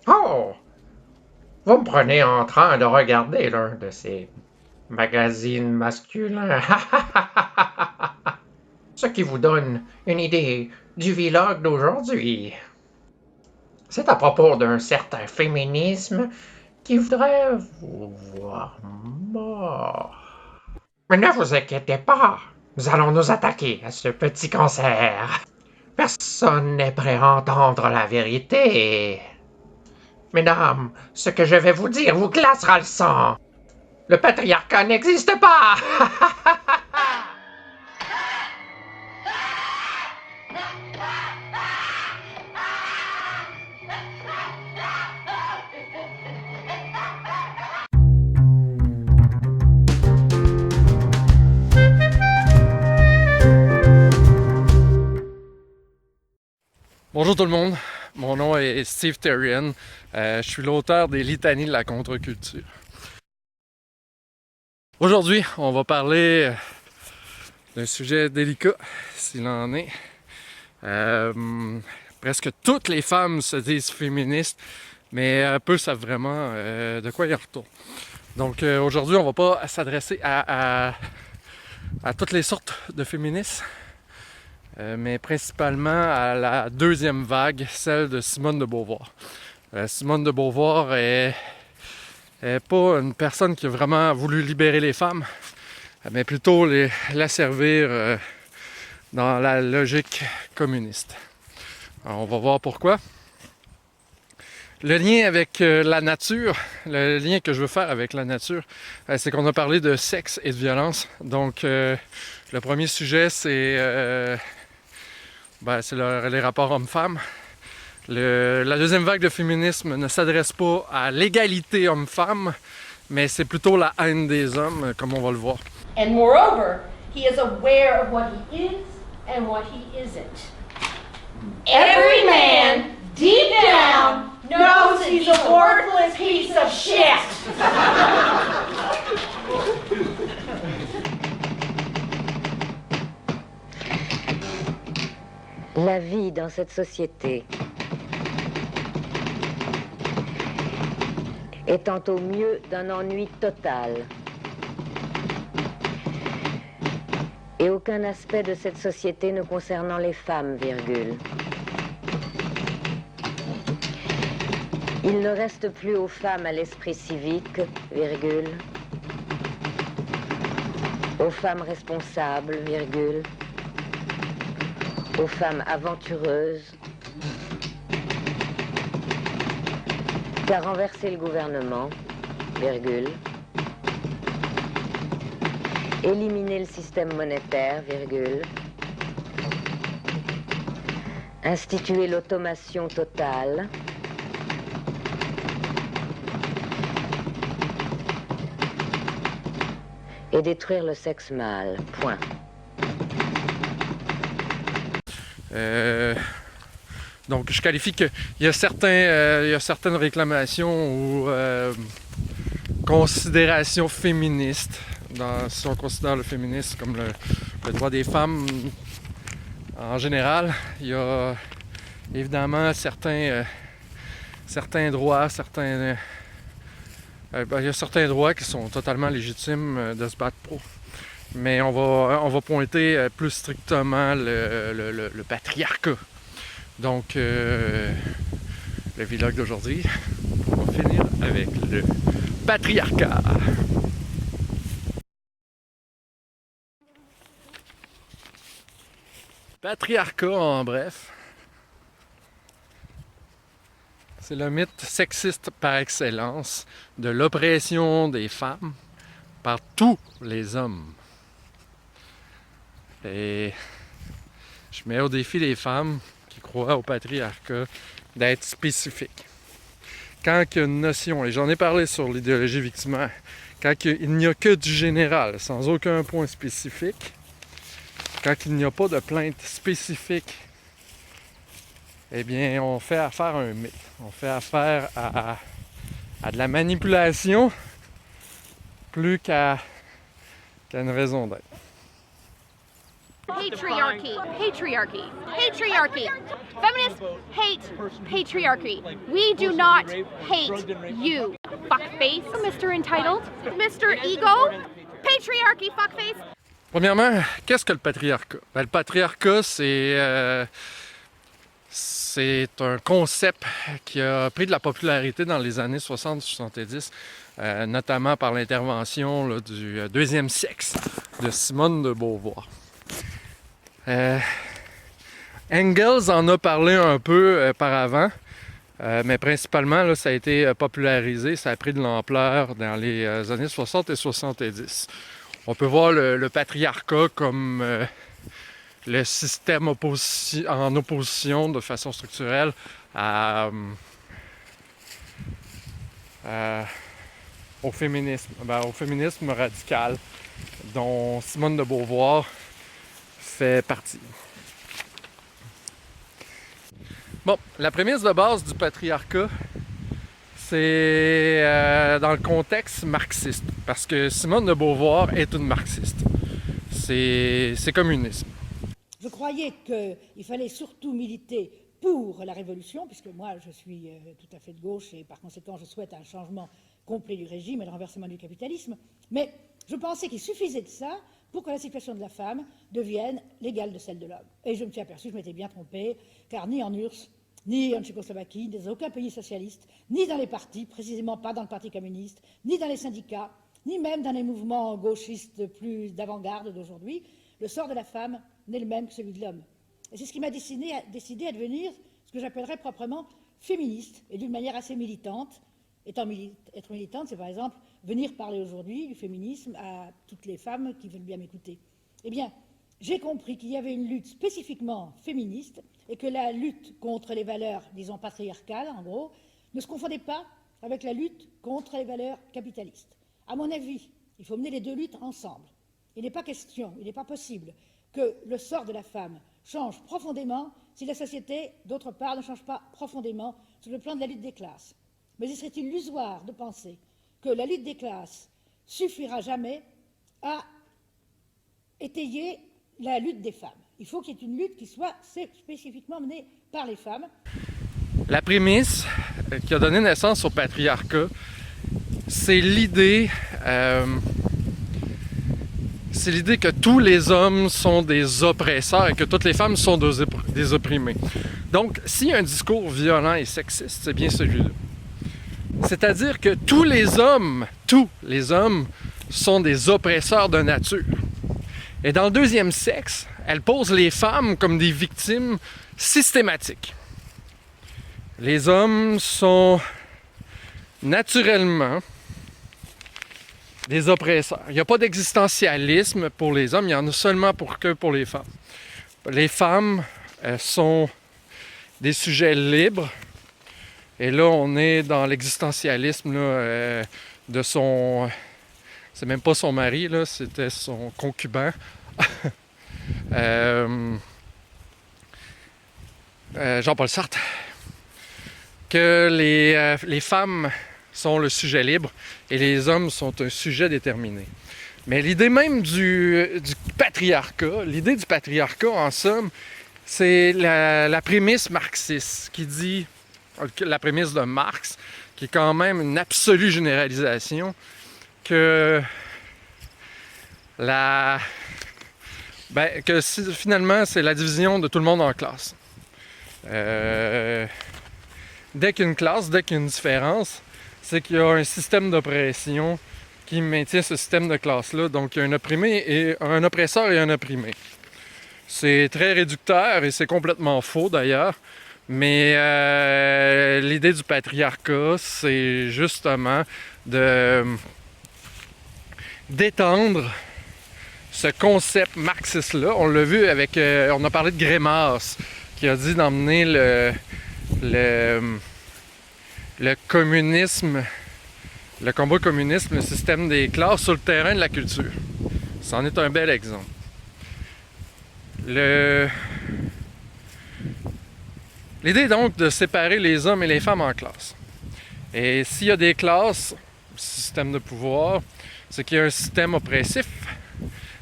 Oh! Vous me prenez en train de regarder l'un de ces magazines masculins. Ce qui vous donne une idée du vlog d'aujourd'hui. C'est à propos d'un certain féminisme qui voudrait vous voir mort. Mais ne vous inquiétez pas, nous allons nous attaquer à ce petit cancer. Personne n'est prêt à entendre la vérité. Mesdames, ce que je vais vous dire vous glacera le sang. Le patriarcat n'existe pas. Bonjour tout le monde, mon nom est Steve Terrien, je suis l'auteur des Litanies de la contre-culture. Aujourd'hui, on va parler d'un sujet délicat, s'il en est. Presque toutes les femmes se disent féministes, mais peu savent vraiment de quoi il retourne. Donc aujourd'hui, on va pas s'adresser à toutes les sortes de féministes, mais principalement à la deuxième vague, celle de Simone de Beauvoir. Simone de Beauvoir est pas une personne qui a vraiment voulu libérer les femmes, mais plutôt la servir dans la logique communiste. Alors, on va voir pourquoi. Le lien avec la nature, le lien que je veux faire avec la nature, c'est qu'on a parlé de sexe et de violence. Donc, le premier sujet, c'est les rapports hommes-femmes. La deuxième vague de féminisme ne s'adresse pas à l'égalité homme-femme, mais c'est plutôt la haine des hommes, comme on va le voir. And moreover, he is aware of what he is and what he isn't. Every man, deep down, knows he's a worthless piece of shit. La vie dans cette société étant au mieux d'un ennui total. Et aucun aspect de cette société ne concernant les femmes, virgule. Il ne reste plus aux femmes à l'esprit civique, virgule. Aux femmes responsables, virgule. Aux femmes aventureuses, qu'à renverser le gouvernement, virgule, éliminer le système monétaire, virgule, instituer l'automation totale, et détruire le sexe mâle, point. Donc je qualifie qu'il y a certaines réclamations ou considérations féministes, si on considère le féminisme comme le droit des femmes en général. Il y a évidemment certains droits, il y a certains droits qui sont totalement légitimes de se battre pour. Mais on va pointer plus strictement le patriarcat. Donc, le vlog d'aujourd'hui, on va finir avec le patriarcat. Patriarcat, en bref, c'est le mythe sexiste par excellence de l'oppression des femmes par tous les hommes. Et je mets au défi les femmes qui croient au patriarcat d'être spécifiques. Quand il y a une notion, et j'en ai parlé sur l'idéologie victimaire, quand il n'y a que du général, sans aucun point spécifique, quand il n'y a pas de plainte spécifique, eh bien, on fait affaire à un mythe. On fait affaire à de la manipulation plus qu'à une raison d'être. Patriarchy. Patriarchy. Patriarchy. Feminists hate patriarchy. We do not hate you, fuckface. Mr. Entitled. Mr. Ego. Patriarchy, fuckface. Premièrement, qu'est-ce que le patriarcat? Ben, le patriarcat, c'est un concept qui a pris de la popularité dans les années 60-70, notamment par l'intervention du deuxième sexe de Simone de Beauvoir. Engels en a parlé un peu par avant, mais principalement, là, ça a été popularisé, ça a pris de l'ampleur dans les années 60 et 70. On peut voir le patriarcat comme le système en opposition de façon structurelle au féminisme, au féminisme radical dont Simone de Beauvoir fait partie. Bon, la prémisse de base du patriarcat, c'est dans le contexte marxiste, parce que Simone de Beauvoir est une marxiste. C'est communisme. Je croyais qu'il fallait surtout militer pour la révolution, puisque moi je suis tout à fait de gauche et par conséquent je souhaite un changement complet du régime et le renversement du capitalisme, mais je pensais qu'il suffisait de ça pour que la situation de la femme devienne l'égale de celle de l'homme. Et je me suis aperçu que je m'étais bien trompée, car ni en URSS, ni en Tchécoslovaquie, ni dans aucun pays socialiste, ni dans les partis, précisément pas dans le Parti communiste, ni dans les syndicats, ni même dans les mouvements gauchistes plus d'avant-garde d'aujourd'hui, le sort de la femme n'est le même que celui de l'homme. Et c'est ce qui m'a décidé à devenir ce que j'appellerais proprement féministe, et d'une manière assez militante. Être militante, c'est par exemple venir parler aujourd'hui du féminisme à toutes les femmes qui veulent bien m'écouter. Eh bien, j'ai compris qu'il y avait une lutte spécifiquement féministe et que la lutte contre les valeurs, disons, patriarcales, en gros, ne se confondait pas avec la lutte contre les valeurs capitalistes. À mon avis, il faut mener les deux luttes ensemble. Il n'est pas question, il n'est pas possible que le sort de la femme change profondément si la société, d'autre part, ne change pas profondément sur le plan de la lutte des classes. Mais il serait illusoire de penser que la lutte des classes suffira jamais à étayer la lutte des femmes. Il faut qu'il y ait une lutte qui soit spécifiquement menée par les femmes. La prémisse qui a donné naissance au patriarcat, c'est l'idée que tous les hommes sont des oppresseurs et que toutes les femmes sont des opprimés. Donc, s'il y a un discours violent et sexiste, c'est bien celui-là. C'est-à-dire que tous les hommes sont des oppresseurs de nature. Et dans le deuxième sexe, elle pose les femmes comme des victimes systématiques. Les hommes sont naturellement des oppresseurs. Il n'y a pas d'existentialisme pour les hommes, il y en a seulement que pour les femmes. Les femmes sont des sujets libres. Et là, on est dans l'existentialisme de son... C'est même pas son mari, là, c'était son concubin. Jean-Paul Sartre. Que les femmes sont le sujet libre et les hommes sont un sujet déterminé. Mais l'idée même du patriarcat, l'idée du patriarcat, en somme, c'est la prémisse marxiste qui dit... La prémisse de Marx, qui est quand même une absolue généralisation, que finalement, c'est la division de tout le monde en classes. Dès qu'il y a une classe, dès qu'il y a une différence, c'est qu'il y a un système d'oppression qui maintient ce système de classe-là. Donc, il y a un opprimé et un oppresseur et un opprimé. C'est très réducteur et c'est complètement faux d'ailleurs. Mais l'idée du patriarcat, c'est justement d'étendre ce concept marxiste-là. On l'a vu avec... on a parlé de Grémas, qui a dit d'emmener le communisme, le combat communiste, le système des classes sur le terrain de la culture. C'en est un bel exemple. L'idée est donc de séparer les hommes et les femmes en classes. Et s'il y a des classes, système de pouvoir, c'est qu'il y a un système oppressif.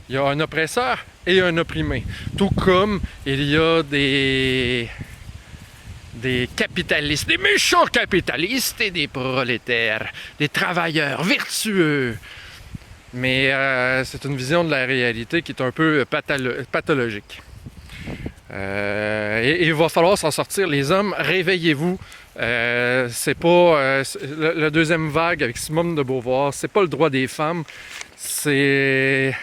Il y a un oppresseur et un opprimé. Tout comme il y a des capitalistes, des méchants capitalistes et des prolétaires, des travailleurs vertueux. Mais c'est une vision de la réalité qui est un peu pathologique. Et il va falloir s'en sortir. Les hommes, réveillez-vous. C'est pas la deuxième vague avec Simone de Beauvoir, c'est pas le droit des femmes, c'est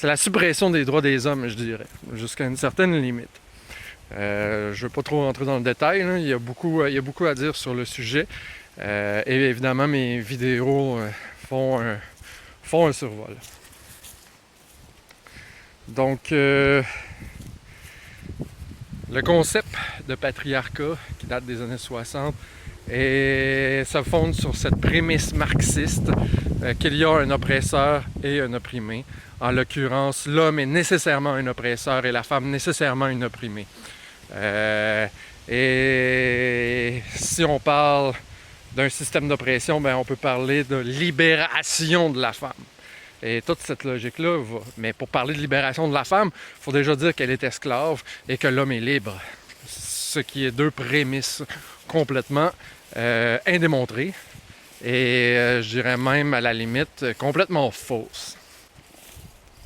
la suppression des droits des hommes, je dirais, jusqu'à une certaine limite. Je ne veux pas trop rentrer dans le détail, là. Il y a beaucoup à dire sur le sujet. Et évidemment, mes vidéos font un survol. Donc, le concept de patriarcat qui date des années 60 et se fonde sur cette prémisse marxiste qu'il y a un oppresseur et un opprimé. En l'occurrence, l'homme est nécessairement un oppresseur et la femme nécessairement une opprimée. Et si on parle d'un système d'oppression, ben on peut parler de libération de la femme. Et toute cette logique-là va. Mais pour parler de libération de la femme, il faut déjà dire qu'elle est esclave et que l'homme est libre. Ce qui est deux prémisses complètement indémontrées et je dirais même à la limite complètement fausses.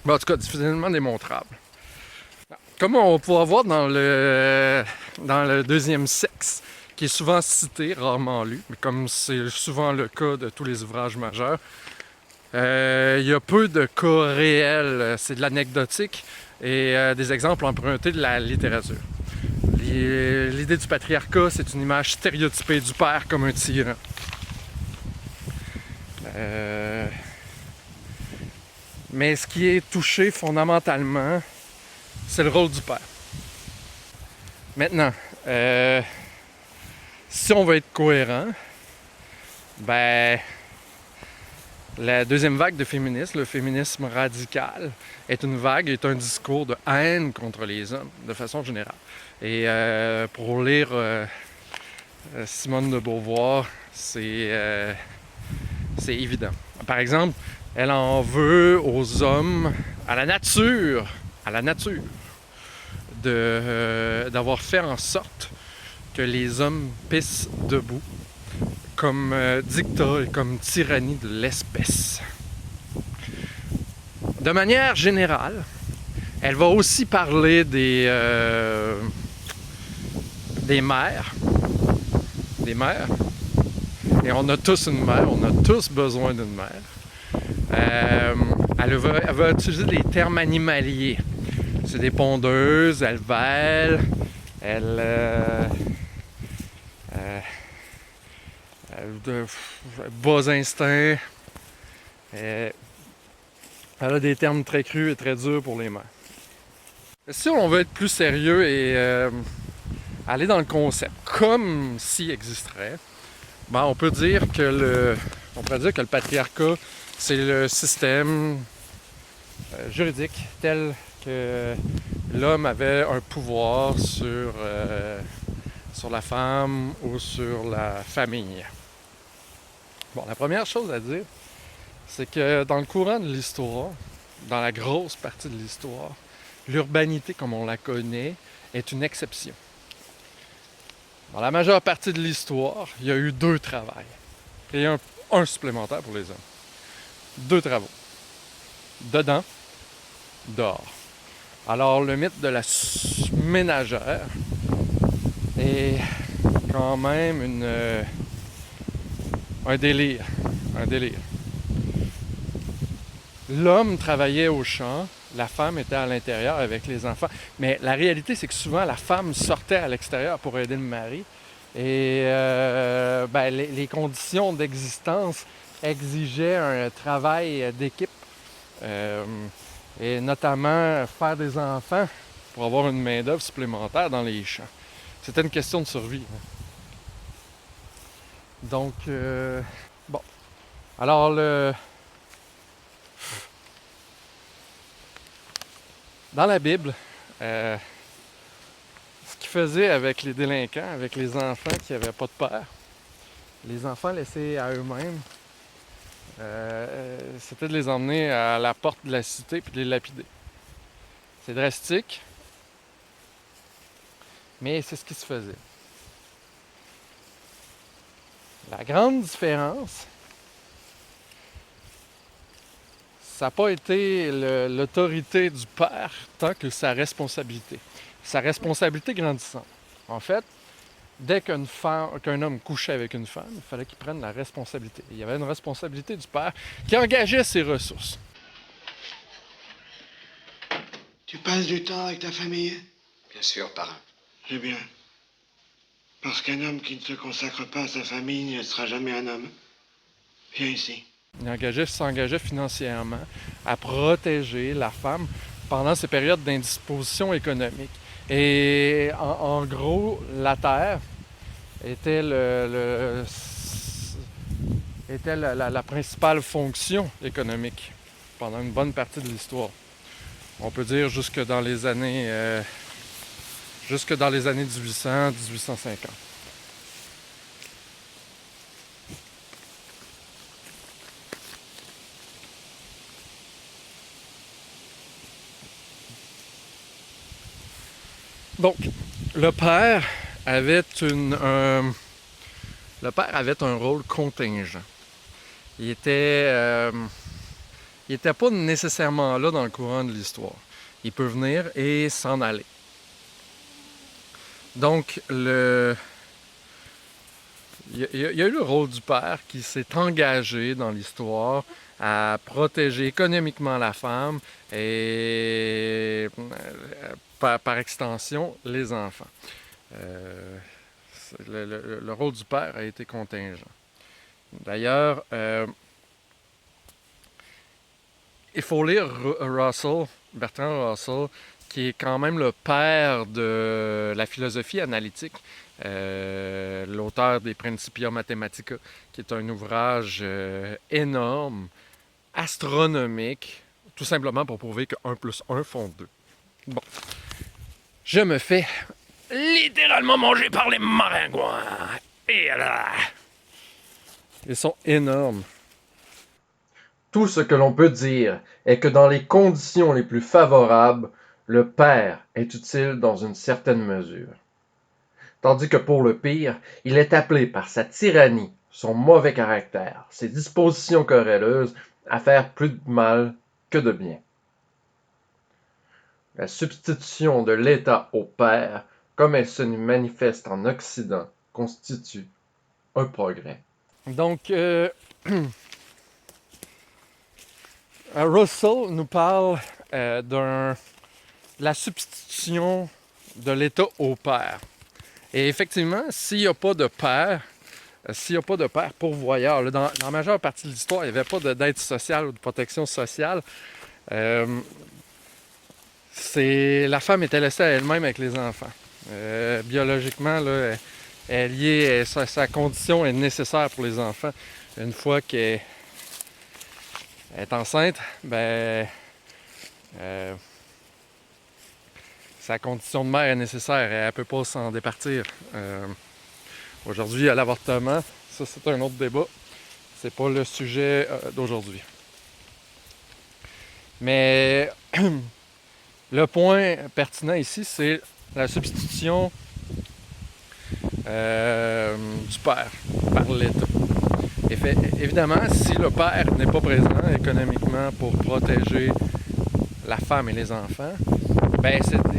Mais en tout cas, difficilement démontrable. Comme on va pouvoir voir dans le deuxième sexe, qui est souvent cité, rarement lu, mais comme c'est souvent le cas de tous les ouvrages majeurs, il y a peu de cas réels, c'est de l'anecdotique et des exemples empruntés de la littérature. L'idée du patriarcat, c'est une image stéréotypée du père comme un tyran. Mais ce qui est touché fondamentalement, c'est le rôle du père. Maintenant, si on veut être cohérent, ben la deuxième vague de féminisme, le féminisme radical, est un discours de haine contre les hommes, de façon générale. Et pour lire Simone de Beauvoir, c'est évident. Par exemple, elle en veut aux hommes, à la nature, d'avoir fait en sorte que les hommes pissent debout, comme dictat et comme tyrannie de l'espèce. De manière générale, elle va aussi parler des mères. Des mères. Et on a tous une mère, on a tous besoin d'une mère. Elle va utiliser des termes animaliers. C'est des pondeuses, elles vêlent, de bas instincts. Elle a des termes très crus et très durs pour les mères. Si on veut être plus sérieux et aller dans le concept, comme s'il existerait, ben on peut dire que le patriarcat, c'est le système juridique tel que l'homme avait un pouvoir sur la femme ou sur la famille. Bon, la première chose à dire, c'est que dans le courant de l'histoire, dans la grosse partie de l'histoire, l'urbanité comme on la connaît est une exception. Dans la majeure partie de l'histoire, il y a eu 2 travails et un supplémentaire pour les hommes. 2 travaux. Dedans, dehors. Alors, le mythe de la ménagère est quand même un délire. L'homme travaillait au champ, la femme était à l'intérieur avec les enfants. Mais la réalité, c'est que souvent, la femme sortait à l'extérieur pour aider le mari. Et les conditions d'existence exigeaient un travail d'équipe. Et notamment faire des enfants pour avoir une main-d'œuvre supplémentaire dans les champs. C'était une question de survie. Donc, bon. Alors, dans la Bible, ce qu'ils faisaient avec les délinquants, avec les enfants qui n'avaient pas de père, les enfants laissés à eux-mêmes, c'était de les emmener à la porte de la cité puis de les lapider. C'est drastique, mais c'est ce qui se faisait. La grande différence, ça n'a pas été l'autorité du père tant que sa responsabilité. Sa responsabilité grandissante. En fait, dès qu'un homme couchait avec une femme, il fallait qu'il prenne la responsabilité. Il y avait une responsabilité du père qui engageait ses ressources. Tu passes du temps avec ta famille? Bien sûr, parrain. C'est bien. Parce qu'un homme qui ne se consacre pas à sa famille ne sera jamais un homme. Viens ici. Il s'engageait financièrement à protéger la femme pendant ces périodes d'indisposition économique. Et en gros, la terre était la principale fonction économique pendant une bonne partie de l'histoire. On peut dire jusque dans les années 1800, 1850. Donc, le père avait un rôle contingent. Il était pas nécessairement là dans le courant de l'histoire. Il peut venir et s'en aller. Donc, il y a eu le rôle du père qui s'est engagé dans l'histoire à protéger économiquement la femme et par extension les enfants. Le rôle du père a été contingent. D'ailleurs, il faut lire Bertrand Russell, qui est quand même le père de la philosophie analytique, l'auteur des Principia Mathematica, qui est un ouvrage énorme, astronomique, tout simplement pour prouver que 1 plus 1 font 2. Bon. Je me fais littéralement manger par les maringouins. Et là, ils sont énormes. Tout ce que l'on peut dire est que dans les conditions les plus favorables, le père est utile dans une certaine mesure. Tandis que pour le pire, il est appelé par sa tyrannie, son mauvais caractère, ses dispositions querelleuses à faire plus de mal que de bien. La substitution de l'État au père, comme elle se manifeste en Occident, constitue un progrès. Donc, Russell nous parle de la substitution de l'État au père. Et effectivement, s'il n'y a pas de père pourvoyeur, là, dans la majeure partie de l'histoire, il n'y avait pas d'aide sociale ou de protection sociale. La femme était laissée à elle-même avec les enfants. Biologiquement, là, sa condition est nécessaire pour les enfants. Une fois qu'elle est enceinte, sa condition de mère est nécessaire et elle ne peut pas s'en départir. Aujourd'hui, à l'avortement, ça c'est un autre débat. C'est pas le sujet d'aujourd'hui. Mais le point pertinent ici, c'est la substitution du père par l'État. Évidemment, si le père n'est pas présent économiquement pour protéger la femme et les enfants,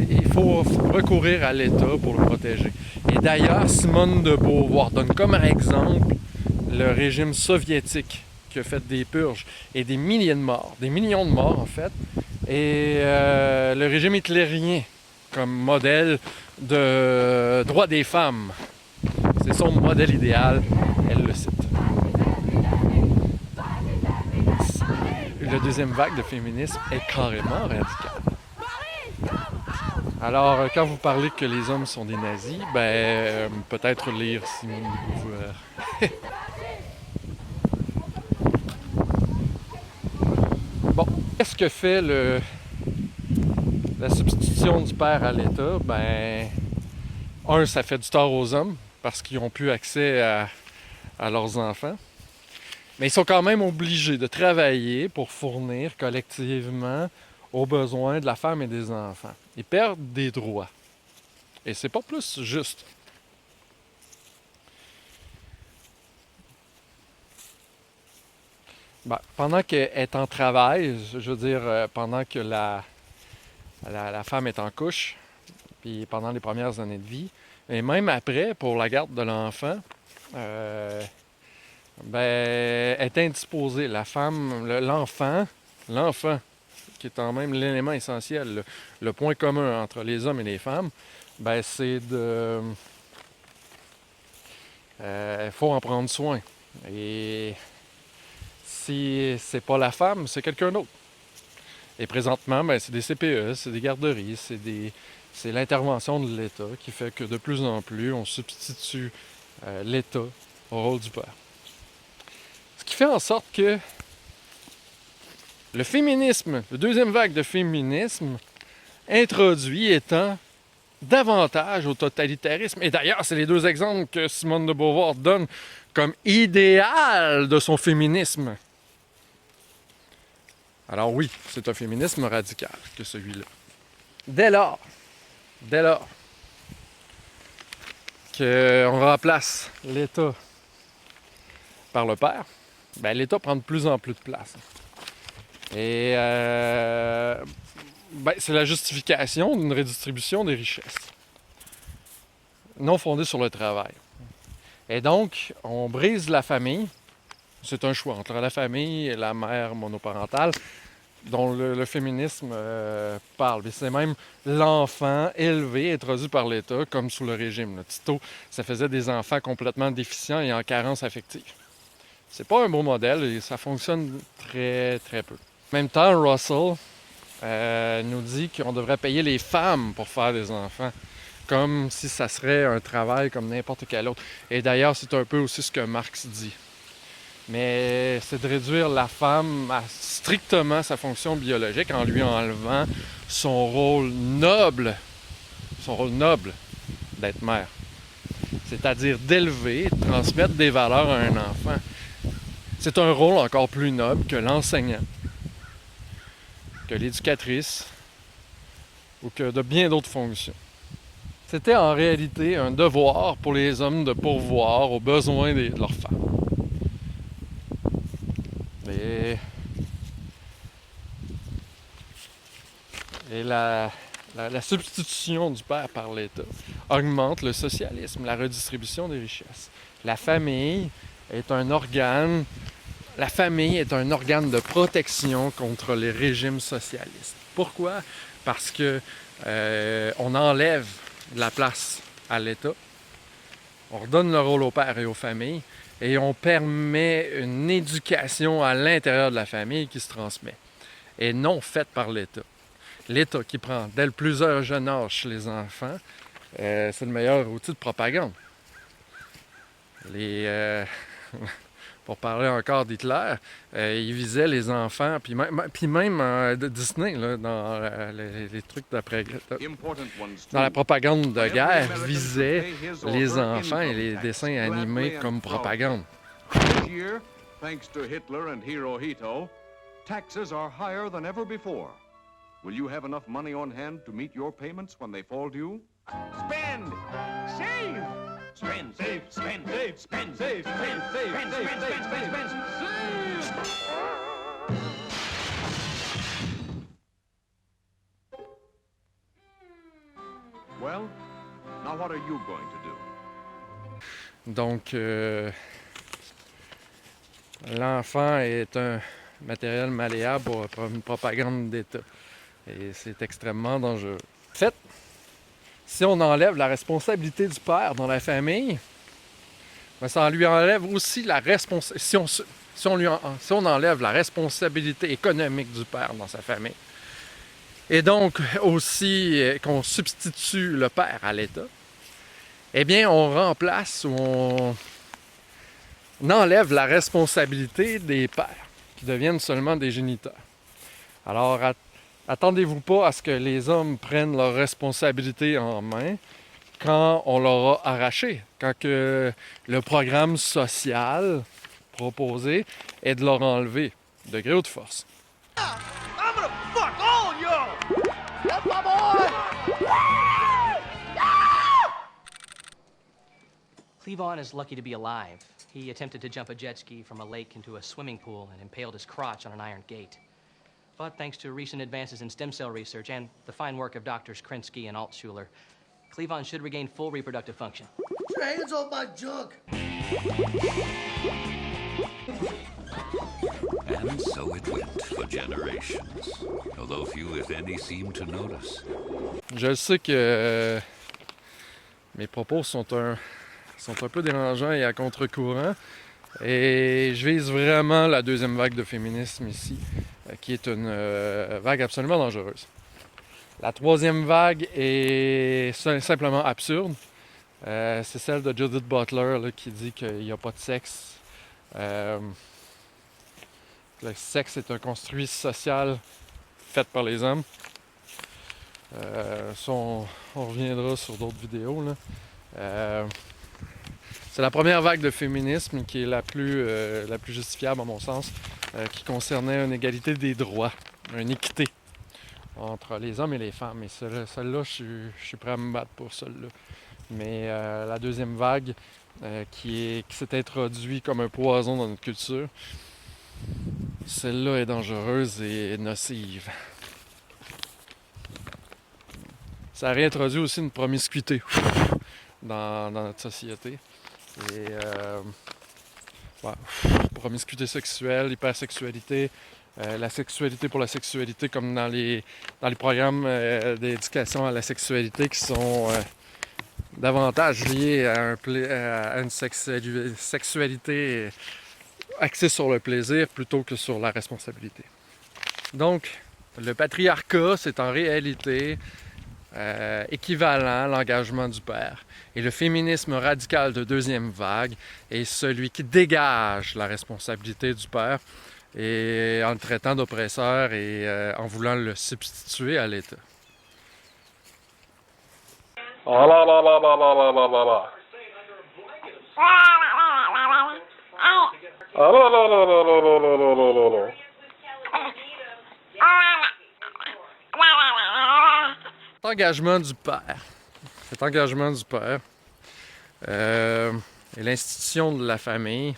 il faut recourir à l'État pour le protéger. Et d'ailleurs, Simone de Beauvoir donne comme exemple le régime soviétique qui a fait des purges et des millions de morts en fait, et le régime hitlérien comme modèle de droit des femmes. C'est son modèle idéal, elle le cite. La deuxième vague de féminisme est carrément radicale. Alors, quand vous parlez que les hommes sont des nazis, peut-être lire Simone de Beauvoir. Bon, qu'est-ce que fait la substitution du père à l'État? Ça fait du tort aux hommes parce qu'ils n'ont plus accès à leurs enfants. Mais ils sont quand même obligés de travailler pour fournir collectivement aux besoins de la femme et des enfants. Ils perdent des droits. Et c'est pas plus juste. Ben, pendant qu'elle est en travail, je veux dire, pendant que la femme est en couche, puis pendant les premières années de vie, et même après, pour la garde de l'enfant, est indisposée. La femme, l'enfant, qui est quand même l'élément essentiel, le point commun entre les hommes et les femmes, c'est de... Il faut en prendre soin. Et si c'est pas la femme, c'est quelqu'un d'autre. Et présentement, c'est des CPE, c'est des garderies, c'est l'intervention de l'État qui fait que de plus en plus, on substitue l'État au rôle du père. Ce qui fait en sorte que le féminisme, la deuxième vague de féminisme, introduit étant davantage au totalitarisme. Et d'ailleurs, c'est les deux exemples que Simone de Beauvoir donne comme idéal de son féminisme. Alors oui, c'est un féminisme radical que celui-là. Dès lors qu'on remplace l'État par le père, l'État prend de plus en plus de place. Et c'est la justification d'une redistribution des richesses, non fondée sur le travail. Et donc, on brise la famille. C'est un choix entre la famille et la mère monoparentale dont le féminisme parle. Et c'est même l'enfant élevé, introduit par l'État, comme sous le régime. Là. Tito, ça faisait des enfants complètement déficients et en carence affective. C'est pas un beau modèle et ça fonctionne très, très peu. En même temps, Russell nous dit qu'on devrait payer les femmes pour faire des enfants, comme si ça serait un travail comme n'importe quel autre. Et d'ailleurs, c'est un peu aussi ce que Marx dit. Mais c'est de réduire la femme à strictement sa fonction biologique en lui enlevant son rôle noble d'être mère. C'est-à-dire d'élever, de transmettre des valeurs à un enfant. C'est un rôle encore plus noble que l'enseignant, que l'éducatrice ou que de bien d'autres fonctions. C'était en réalité un devoir pour les hommes de pourvoir aux besoins de leurs femmes. Et la substitution du père par l'État augmente le socialisme, la redistribution des richesses. La famille est un organe de protection contre les régimes socialistes. Pourquoi? Parce que on enlève de la place à l'État, on redonne le rôle au père et aux familles, et on permet une éducation à l'intérieur de la famille qui se transmet, et non faite par l'État. L'État qui prend dès le plus jeune âge chez les enfants, c'est le meilleur outil de propagande. Pour parler encore d'Hitler, il visait les enfants, puis même de Disney, là, dans les trucs d'après, dans la propagande de guerre, visait les enfants et les dessins animés comme propagande. This year, thanks to Hitler and Hirohito, taxes are higher than ever before. Will you have enough money on hand to meet your payments when they fall due? Spend! Save! Spend, save, spend, save, spend, save, spend, save, spend, spend, spend, spend, spend, save! Well, now what are you going to do? Donc, l'enfant est un matériel malléable pour une propagande d'État. Et c'est extrêmement dangereux. En fait, si on enlève la responsabilité du père dans la famille, ça lui enlève aussi la responsabilité. Si on enlève la responsabilité économique du père dans sa famille, et donc aussi qu'on substitue le père à l'État, eh bien, on remplace ou on enlève la responsabilité des pères, qui deviennent seulement des géniteurs. Alors, attendez-vous pas à ce que les hommes prennent leurs responsabilités en main quand on leur a arraché, quand que le programme social proposer est de leur enlever, de gré ou de force. I'm gonna fuck all y'all! That's my boy! Cleavon is lucky to be alive. He attempted to jump a jet ski from a lake into a swimming pool and impaled his crotch on an iron gate. But thanks to recent advances in stem cell research and the fine work of Doctors Krinsky and Altshuler, Cleavon should regain full reproductive function. Get your hands off my junk! And so it went for generations, although few, if any, seemed to notice. Je sais que mes propos sont un peu dérangeants et à contre-courant. Et je vise vraiment la deuxième vague de féminisme ici, qui est une vague absolument dangereuse. La troisième vague est simplement absurde. C'est celle de Judith Butler là, qui dit qu'il n'y a pas de sexe. Le sexe est un construit social fait par les hommes. On reviendra sur d'autres vidéos. Là. C'est la première vague de féminisme qui est la plus justifiable à mon sens, qui concernait une égalité des droits, une équité entre les hommes et les femmes. Et celle-là, je suis prêt à me battre pour celle-là. Mais la deuxième vague, qui s'est introduite comme un poison dans notre culture, celle-là est dangereuse et nocive. Ça a réintroduit aussi une promiscuité dans notre société. Et promiscuité sexuelle, hypersexualité, la sexualité pour la sexualité, comme dans les programmes d'éducation à la sexualité qui sont davantage liés à une sexualité axée sur le plaisir plutôt que sur la responsabilité. Donc, le patriarcat, c'est en réalité équivalent à l'engagement du père. Et le féminisme radical de deuxième vague est celui qui dégage la responsabilité du père et en le traitant d'oppresseur et en voulant le substituer à l'État. Cet engagement du père et l'institution de la famille,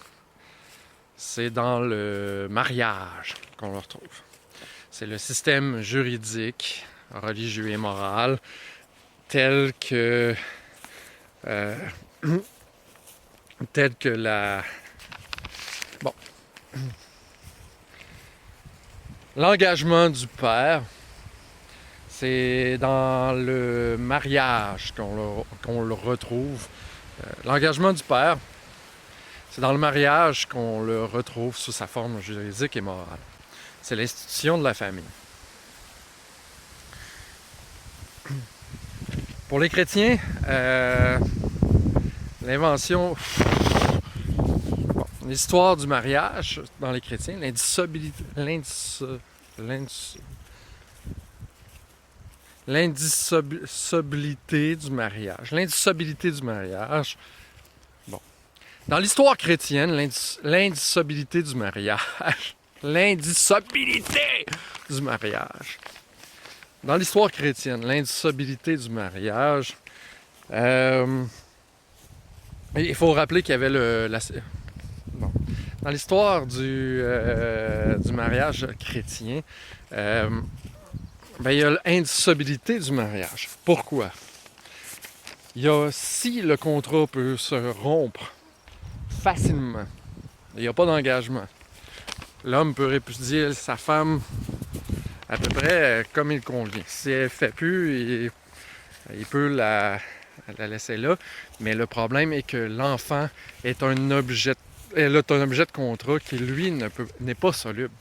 c'est dans le mariage qu'on le retrouve. C'est le système juridique, religieux et moral tel que l'engagement du père. C'est dans le mariage qu'on le retrouve. L'engagement du père, c'est dans le mariage qu'on le retrouve sous sa forme juridique et morale. C'est l'institution de la famille. Pour les chrétiens, l'invention... l'histoire du mariage dans les chrétiens, l'indissolubilité du mariage. L'indissolubilité du mariage. Bon. Dans l'histoire chrétienne, l'indissolubilité du mariage. L'indissolubilité du mariage. Dans l'histoire chrétienne, l'indissolubilité du mariage. Il faut rappeler qu'il y avait dans l'histoire du mariage chrétien, il y a l'indissolubilité du mariage. Pourquoi? Si le contrat peut se rompre facilement, il n'y a pas d'engagement, l'homme peut répudier sa femme à peu près comme il convient. Si elle ne fait plus, il peut la laisser là. Mais le problème est que l'enfant est un objet de contrat qui, lui, n'est pas soluble.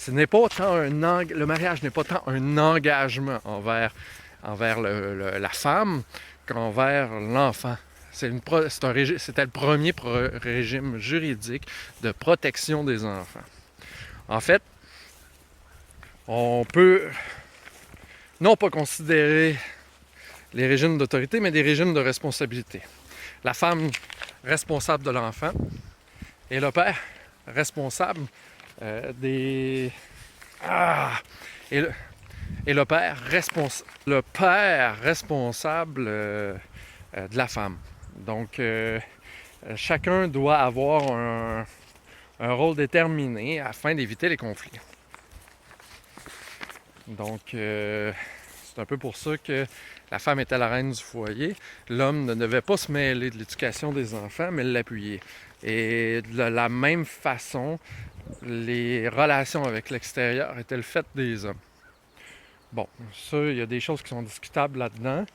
Le mariage n'est pas tant un engagement envers la femme qu'envers l'enfant. C'était le premier régime juridique de protection des enfants. En fait, on peut non pas considérer les régimes d'autorité, mais des régimes de responsabilité. La femme responsable de l'enfant Et le père responsable des... Ah! Et le père responsable de la femme. Donc, chacun doit avoir un rôle déterminé afin d'éviter les conflits. Donc, c'est un peu pour ça que la femme était la reine du foyer. L'homme ne devait pas se mêler de l'éducation des enfants, mais l'appuyer. Et de la même façon, les relations avec l'extérieur étaient le fait des hommes. Bon, ça, il y a des choses qui sont discutables là-dedans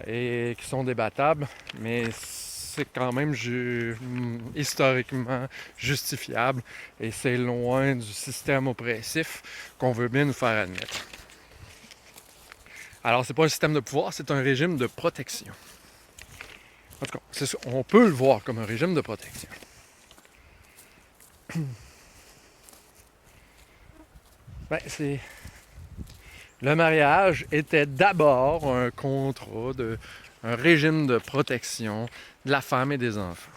et qui sont débattables, mais c'est quand même historiquement justifiable et c'est loin du système oppressif qu'on veut bien nous faire admettre. Alors, c'est pas un système de pouvoir, c'est un régime de protection. En tout cas, c'est ça, on peut le voir comme un régime de protection. Ben, c'est... Le mariage était d'abord un contrat, un régime de protection de la femme et des enfants.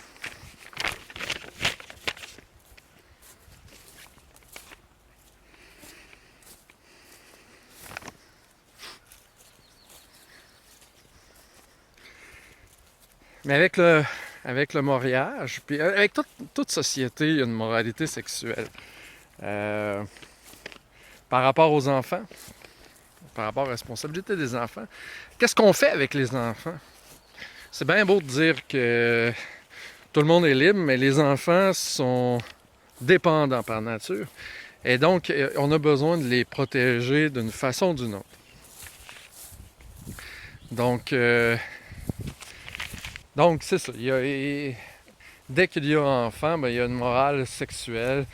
Mais avec le mariage, puis avec toute société, il y a une moralité sexuelle. Par rapport aux enfants, par rapport à la responsabilité des enfants, qu'est-ce qu'on fait avec les enfants? C'est bien beau de dire que tout le monde est libre, mais les enfants sont dépendants par nature. Et donc, on a besoin de les protéger d'une façon ou d'une autre. Donc c'est ça. Dès qu'il y a enfant, ben, il y a une morale sexuelle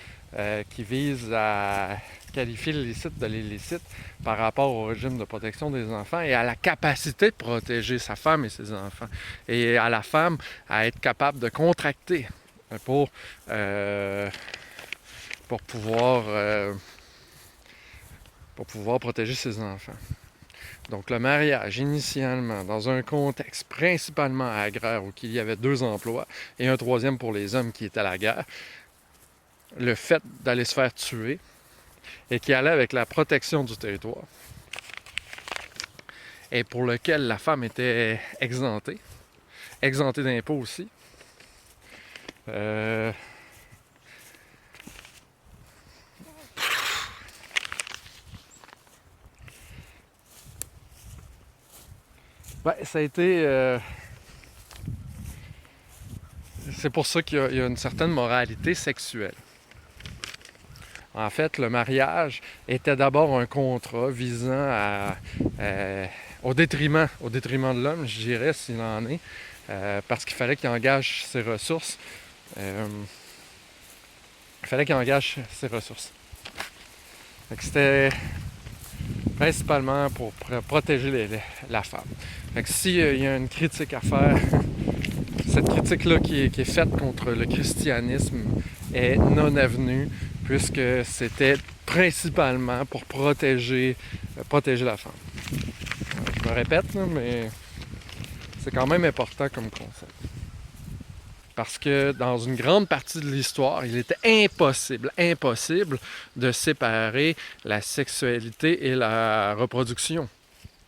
qui vise à qualifier l'illicite de l'illicite par rapport au régime de protection des enfants et à la capacité de protéger sa femme et ses enfants. Et à la femme à être capable de contracter pour pouvoir protéger ses enfants. Donc le mariage, initialement, dans un contexte principalement agraire où il y avait 2 emplois et un 3e pour les hommes qui étaient à la guerre, le fait d'aller se faire tuer et qui allait avec la protection du territoire et pour lequel la femme était exemptée d'impôts aussi. Ben, ça a été... c'est pour ça qu'il y a une certaine moralité sexuelle. En fait, le mariage était d'abord un contrat visant au détriment de l'homme, je dirais, s'il en est, parce qu'il fallait qu'il engage ses ressources. Donc, c'était principalement pour protéger la femme. Donc, s'il y a une critique à faire, cette critique-là qui est faite contre le christianisme est non avenue, puisque c'était principalement pour protéger la femme. Je me répète, là, mais c'est quand même important comme concept. Parce que dans une grande partie de l'histoire, il était impossible de séparer la sexualité et la reproduction.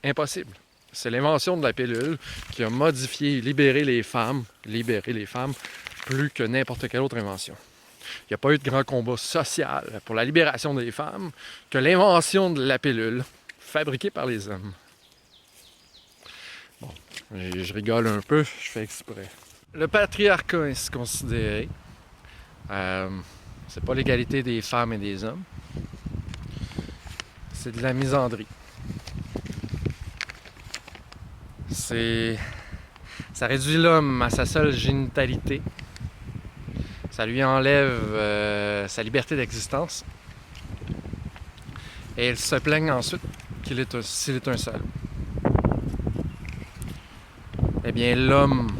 Impossible. C'est l'invention de la pilule qui a libéré les femmes plus que n'importe quelle autre invention. Il n'y a pas eu de grand combat social pour la libération des femmes que l'invention de la pilule fabriquée par les hommes. Bon, je rigole un peu, je fais exprès. Le patriarcat ainsi considéré, c'est pas l'égalité des femmes et des hommes, c'est de la misandrie. Ça réduit l'homme à sa seule génitalité. Ça lui enlève sa liberté d'existence. Et il se plaigne ensuite s'il est un seul. Eh bien, l'homme,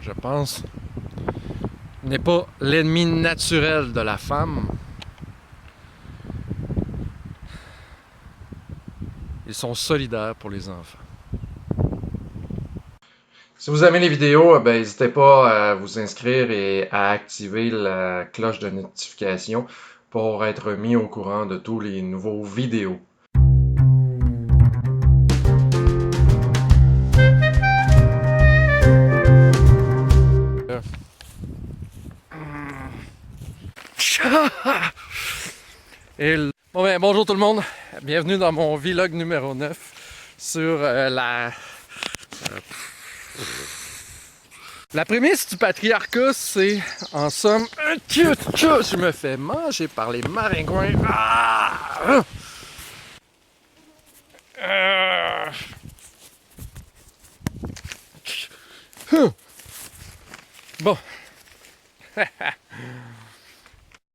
je pense, n'est pas l'ennemi naturel de la femme. Ils sont solidaires pour les enfants. Si vous aimez les vidéos, ben, n'hésitez pas à vous inscrire et à activer la cloche de notification pour être mis au courant de tous les nouveaux vidéos. Bon ben, bonjour tout le monde, bienvenue dans mon vlog numéro 9 sur la prémisse du patriarcat, c'est en somme que je me fais manger par les maringouins. Bon.